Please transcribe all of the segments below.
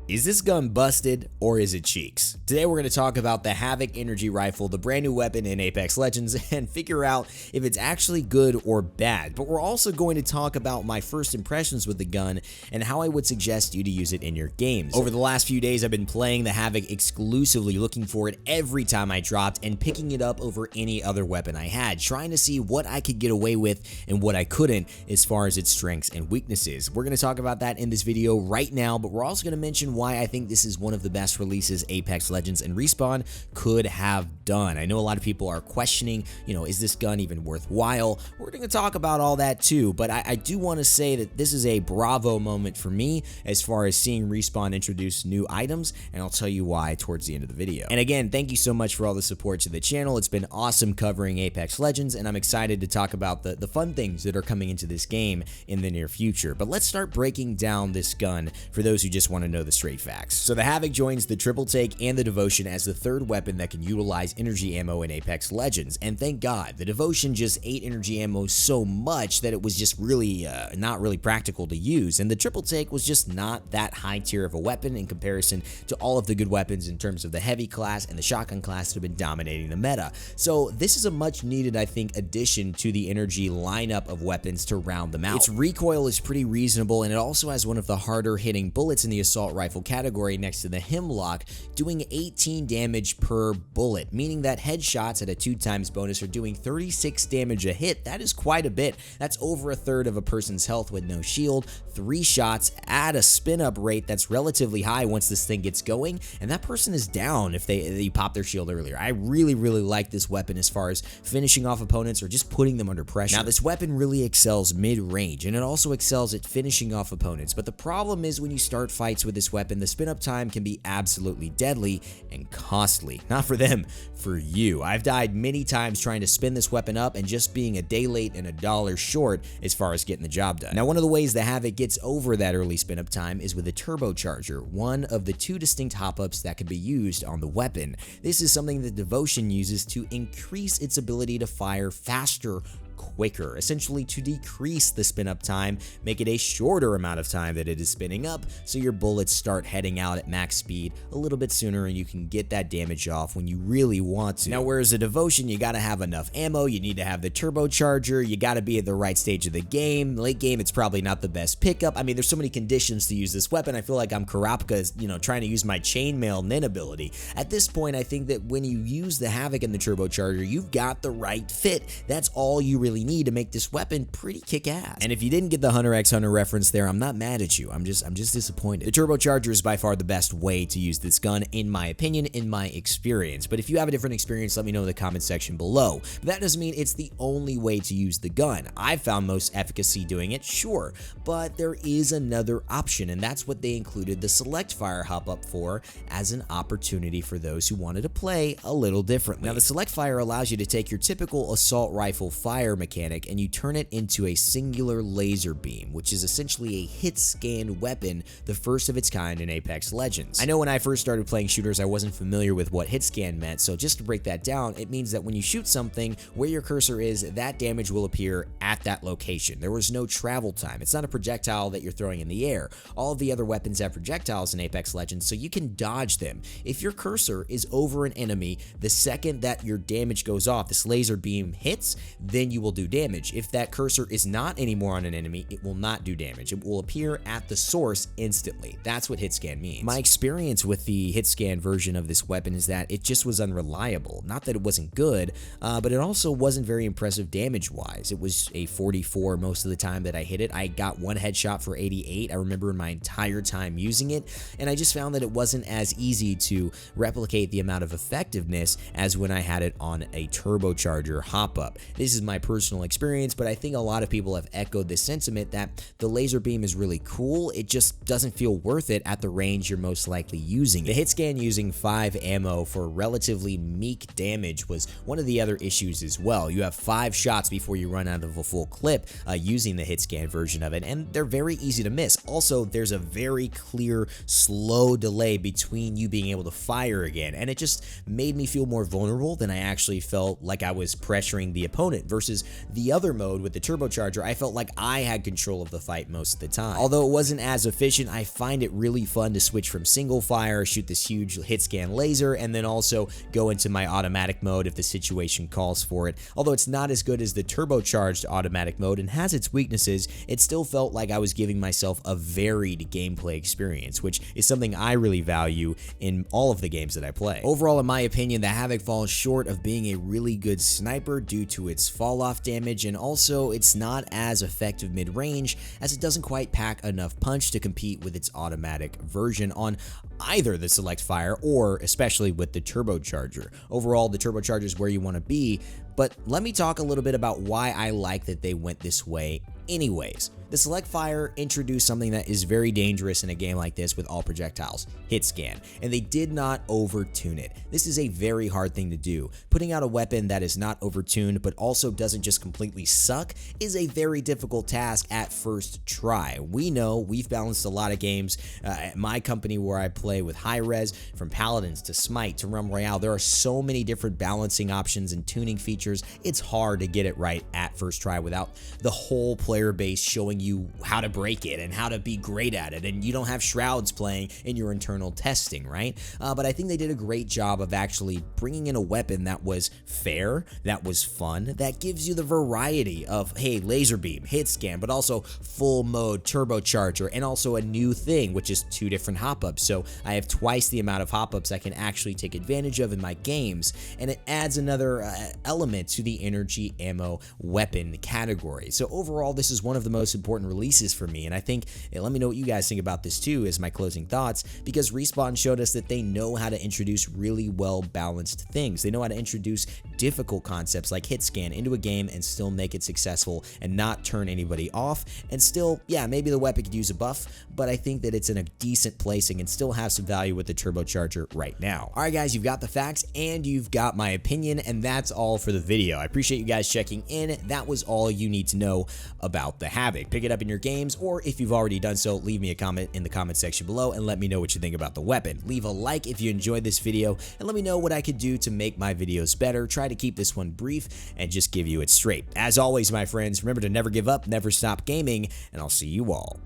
Is this gun busted or is it cheeks? Today we're going to talk about the Havoc energy rifle, the brand new weapon in Apex Legends, and figure out if it's actually good or bad. But we're also going to talk about my first impressions with the gun and how I would suggest you to use it in your games. Over the last few days I've been playing the Havoc exclusively, looking for it every time I dropped and picking it up over any other weapon I had, trying to see what I could get away with and what I couldn't as far as its strengths and weaknesses. We're going to talk about that in this video right now, but we're also going to mention why I think this is one of the best releases Apex Legends and Respawn could have done. I know a lot of people are questioning, is this gun even worthwhile? We're going to talk about all that too, but I do want to say that this is a bravo moment for me as far as seeing Respawn introduce new items, and I'll tell you why towards the end of the video. And again, thank you so much for all the support to the channel. It's been awesome covering Apex Legends, and I'm excited to talk about the fun things that are coming into this game in the near future. But let's start breaking down this gun for those who just want to know the straight facts. So the Havoc joins the Triple Take and the Devotion as the third weapon that can utilize energy ammo in Apex Legends, and thank God, the Devotion just ate energy ammo so much that it was just really not really practical to use, and the Triple Take was just not that high tier of a weapon in comparison to all of the good weapons in terms of the heavy class and the shotgun class that have been dominating the meta. So this is a much needed, I think, addition to the energy lineup of weapons to round them out. Its recoil is pretty reasonable, and it also has one of the harder hitting bullets in the assault rifle category next to the Hemlock, doing 18 damage per bullet, meaning that headshots at a 2x bonus are doing 36 damage a hit. That is quite a bit. That's over a third of a person's health with no shield. 3 shots at a spin up rate that's relatively high once this thing gets going, and that person is down if they pop their shield earlier. I really like this weapon as far as finishing off opponents or just putting them under pressure. Now this weapon really excels mid-range, and it also excels at finishing off opponents, but the problem is when you start fights with this weapon, the spin up time can be absolutely deadly and costly. Not for them, for you. I've died many times trying to spin this weapon up and just being a day late and $1 short as far as getting the job done. Now one of the ways the Havoc gets over that early spin up time is with a Turbocharger, one of the 2 distinct hop-ups that can be used on the weapon. This is something that Devotion uses to increase its ability to fire faster, quicker, essentially to decrease the spin up time, make it a shorter amount of time that it is spinning up, so your bullets start heading out at max speed a little bit sooner and you can get that damage off when you really want to. Now whereas a Devotion, you gotta have enough ammo, you need to have the Turbocharger, you gotta be at the right stage of the game. Late game, it's probably not the best pickup. I mean, there's so many conditions to use this weapon. I feel like I'm Karapka, trying to use my chainmail nin ability. At this point, I think that when you use the Havoc and the Turbocharger, you've got the right fit. That's all you really need to make this weapon pretty kick-ass. And if you didn't get the Hunter x Hunter reference there, I'm not mad at you. I'm just disappointed. The Turbocharger is by far the best way to use this gun, in my opinion, in my experience. But if you have a different experience, let me know in the comment section below. But that doesn't mean it's the only way to use the gun. I've found most efficacy doing it, sure, but there is another option, and that's what they included the Select Fire hop-up for, as an opportunity for those who wanted to play a little differently. Now the Select Fire allows you to take your typical assault rifle fire mechanic and you turn it into a singular laser beam, which is essentially a hit scan weapon, the first of its kind in Apex Legends. I know when I first started playing shooters, I wasn't familiar with what hit scan meant, so just to break that down, it means that when you shoot something, where your cursor is, that damage will appear at that location. There was no travel time. It's not a projectile that you're throwing in the air. All of the other weapons have projectiles in Apex Legends, so you can dodge them. If your cursor is over an enemy, the second that your damage goes off, this laser beam hits, then you will do damage. If that cursor is not anymore on an enemy, it will not do damage. It will appear at the source instantly. That's what hitscan means. My experience with the hitscan version of this weapon is that it just was unreliable. Not that it wasn't good, but it also wasn't very impressive damage-wise. It was a 44 most of the time that I hit it. I got one headshot for 88, I remember, in my entire time using it, and I just found that it wasn't as easy to replicate the amount of effectiveness as when I had it on a Turbocharger hop-up. This is my personal experience, but I think a lot of people have echoed this sentiment that the laser beam is really cool, it just doesn't feel worth it at the range you're most likely using. The hitscan using 5 ammo for relatively meek damage was one of the other issues as well. You have 5 shots before you run out of a full clip using the hitscan version of it, and they're very easy to miss. Also, there's a very clear slow delay between you being able to fire again, and it just made me feel more vulnerable than I actually felt like I was pressuring the opponent, versus versus the other mode with the Turbocharger, I felt like I had control of the fight most of the time. Although it wasn't as efficient, I find it really fun to switch from single fire, shoot this huge hit scan laser, and then also go into my automatic mode if the situation calls for it. Although it's not as good as the turbocharged automatic mode and has its weaknesses, it still felt like I was giving myself a varied gameplay experience, which is something I really value in all of the games that I play. Overall, in my opinion, the Havoc falls short of being a really good sniper due to its fall off damage, and also it's not as effective mid-range as it doesn't quite pack enough punch to compete with its automatic version on either the select fire or especially with the turbocharger. Overall, the turbocharger is where you want to be, but let me talk a little bit about why I like that they went this way anyways. The select fire introduced something that is very dangerous in a game like this with all projectiles, hit scan, and they did not overtune it. This is a very hard thing to do. Putting out a weapon that is not overtuned but also doesn't just completely suck is a very difficult task at first try. We know, we've balanced a lot of games at my company where I play with high res, from Paladins to Smite to Royale. There are so many different balancing options and tuning features. It's hard to get it right at first try without the whole player base showing you how to break it and how to be great at it, and you don't have shrouds playing in your internal testing, right? But I think they did a great job of actually bringing in a weapon that was fair, that was fun, that gives you the variety of, hey, laser beam, hit scan, but also full mode turbocharger, and also a new thing, which is 2 different hop-ups. So I have twice the amount of hop-ups I can actually take advantage of in my games, and it adds another element to the energy ammo weapon category. So overall, this is one of the most important releases for me, and I think, let me know what you guys think about this too as my closing thoughts, because Respawn showed us that they know how to introduce really well balanced things. They know how to introduce difficult concepts like hit scan into a game and still make it successful and not turn anybody off, and still, yeah, maybe the weapon could use a buff, but I think that it's in a decent placing and still have some value with the turbocharger right now. Alright guys, you've got the facts and you've got my opinion, and that's all for the video. I appreciate you guys checking in. That was all you need to know about the Havoc. Pick it up in your games, or if you've already done so, leave me a comment in the comment section below and let me know what you think about the weapon. Leave a like if you enjoyed this video, and let me know what I could do to make my videos better. Try to keep this one brief and just give you it straight. As always, my friends, remember to never give up, never stop gaming, and I'll see you all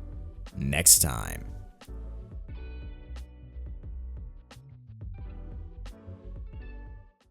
next time.